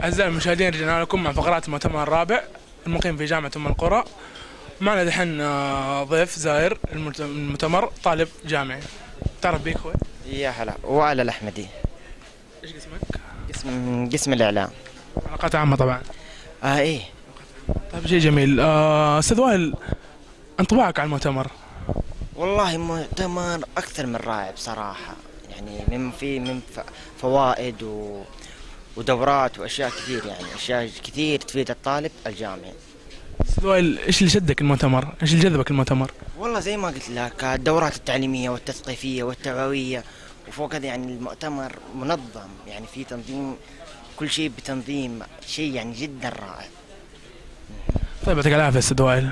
أعزائي المشاهدين، رجعنا لكم مع فقرات المؤتمر الرابع المقيم في جامعة أم القرى. معنا دحين ضيف زائر المؤتمر، طالب جامعي. تعرف بيك أخوي؟ يا هلا، وائل الأحمدي. إيش اسمك؟ قسم الإعلام. علاقات عامة طبعا. إيه. طيب شيء جميل. أستاذ وائل، انطباعك عن المؤتمر؟ والله مؤتمر أكثر من رائع بصراحة، يعني من فوائد ودورات وأشياء كثير، يعني أشياء كثير تفيد الطالب الجامعي. أستاذ وائل، إيش اللي شدك المؤتمر؟ إيش اللي جذبك المؤتمر؟ والله زي ما قلت لك، الدورات التعليمية والتثقيفية والتوعوية، وفوق هذا يعني المؤتمر منظم، يعني في تنظيم، كل شيء بتنظيم، شيء يعني جدا رائع. طيب يعطيك العافية أستاذ وائل.